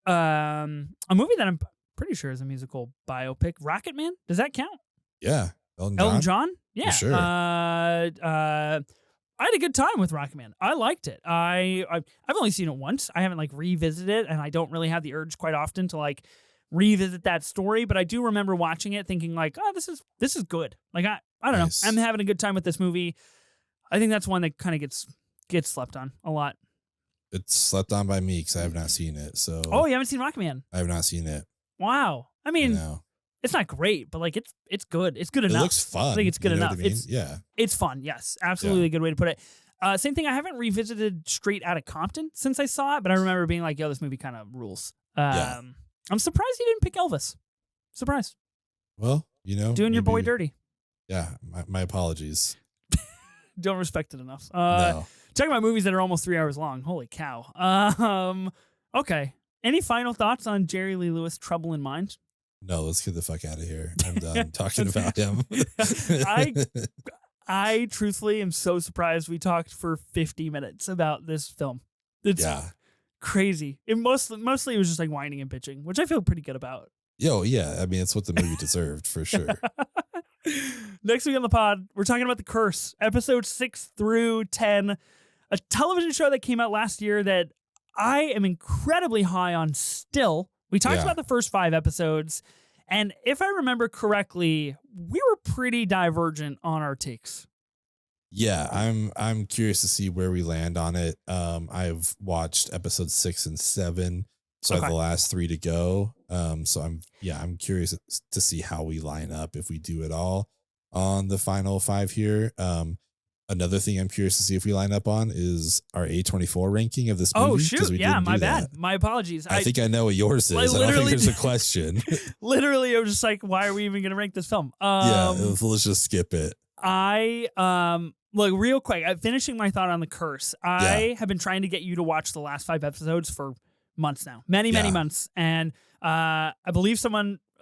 a movie that I'm pretty sure is a musical biopic, Rocket Man. Does that count? Yeah. Elton John? Yeah. For sure. I had a good time with Rocket Man. I liked it. I've only seen it once. I haven't like revisited it, and I don't really have the urge quite often to like revisit that story. But I do remember watching it, thinking like, oh, this is good. Like I don't know. I'm having a good time with this movie. I think that's one that kind of gets slept on a lot. It's slept on by me because I have not seen it. So you haven't seen Rocket Man? I have not seen it. Wow. I mean, it's not great, but like it's good. It's good enough. It looks fun. I think it's good enough. I mean? It's fun. Yes, absolutely a good way to put it. Same thing. I haven't revisited Straight Outta Compton since I saw it, but I remember being like, "Yo, this movie kind of rules." I'm surprised you didn't pick Elvis. Surprised. Well, doing your boy dirty. Yeah, my apologies. Don't respect it enough. No. Talking about movies that are almost 3 hours long. Holy cow. Okay. Any final thoughts on Jerry Lee Lewis' Trouble in Mind? No, let's get the fuck out of here. I'm done talking about him. I truthfully am so surprised we talked for 50 minutes about this film. It's crazy. It mostly it was just like whining and bitching, which I feel pretty good about. Yeah. I mean, it's what the movie deserved for sure. Next week on the pod, we're talking about The Curse, episodes 6 through 10, a television show that came out last year that I am incredibly high on still. We talked about the first 5 episodes, and if I remember correctly, we were pretty divergent on our takes. Yeah, I'm curious to see where we land on it. I've watched episodes 6 and 7, so I have the last 3 to go. So I'm curious to see how we line up if we do it all on the final 5 here. Another thing I'm curious to see if we line up on is our A24 ranking of this movie. Oh, shoot. Yeah, my bad. My apologies. I think I know what yours is. I don't think there's a question. Literally, I was just like, why are we even going to rank this film? Let's just skip it. Look, real quick, finishing my thought on The Curse. I have been trying to get you to watch the last 5 episodes for months now. Many months. And I believe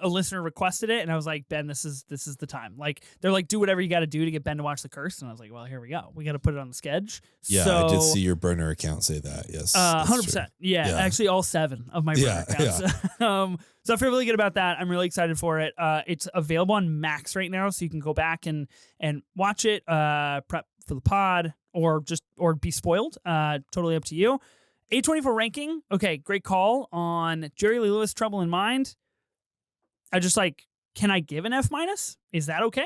a listener requested it, and I was like, Ben, this is the time. Like, they're like, do whatever you got to do to get Ben to watch The Curse, and I was like, well, here we go. We got to put it on the schedule. Yeah, so, I did see your burner account say that. Yes, 100%. Yeah, actually, all 7 of my burner accounts. Yeah. So I feel really good about that. I'm really excited for it. It's available on Max right now, so you can go back and watch it, prep for the pod, or be spoiled. Totally up to you. A24 ranking. Okay, great call on Jerry Lee Lewis, Trouble in Mind. I just can I give an F-? Is that okay?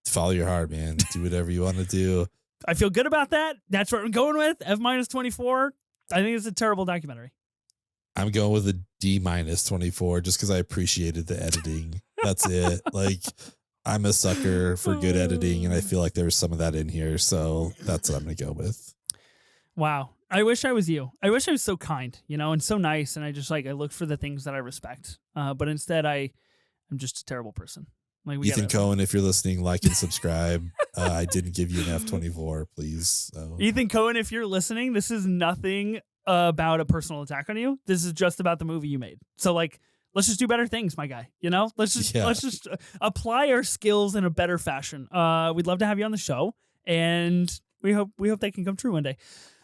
Follow your heart, man. Do whatever you want to do. I feel good about that. That's what I'm going with. F-24. I think it's a terrible documentary. I'm going with a D-24 just because I appreciated the editing. That's it. I'm a sucker for good editing, and I feel like there's some of that in here. So that's what I'm going to go with. Wow. I wish I was you. I wish I was so kind, and so nice. And I just I look for the things that I respect. But instead I'm just a terrible person. Ethan Coen, if you're listening, like and subscribe. I didn't give you an F-24, please. So. Ethan Coen, if you're listening, this is nothing about a personal attack on you. This is just about the movie you made. So let's just do better things, my guy. Let's just apply our skills in a better fashion. We'd love to have you on the show, and we hope that can come true one day.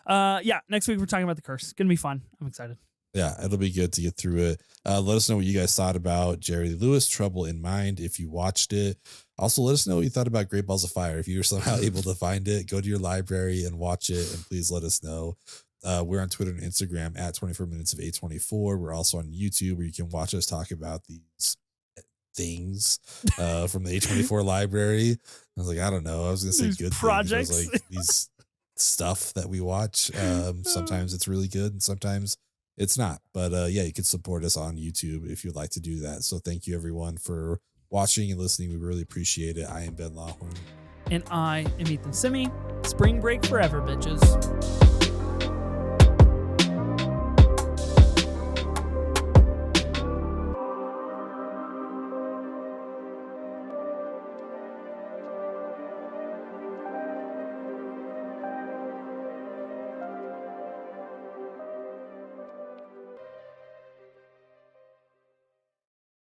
Next week we're talking about The Curse. It's gonna be fun. I'm excited. Yeah, it'll be good to get through it. Let us know what you guys thought about Jerry Lee Lewis, Trouble in Mind, if you watched it. Also, let us know what you thought about Great Balls of Fire. If you were somehow able to find it, go to your library and watch it, and please let us know. We're on Twitter and Instagram at 24 Minutes of A24. We're also on YouTube, where you can watch us talk about these things from the A24 library. I was like, I don't know. I was going to say these good projects. Things. I was like, these stuff that we watch. Sometimes it's really good, and sometimes it's not. But you can support us on YouTube if you'd like to do that. So thank you, everyone, for watching and listening. We really appreciate it. I am Ben Lawhorn. And I am Ethan Simi. Spring break forever, bitches.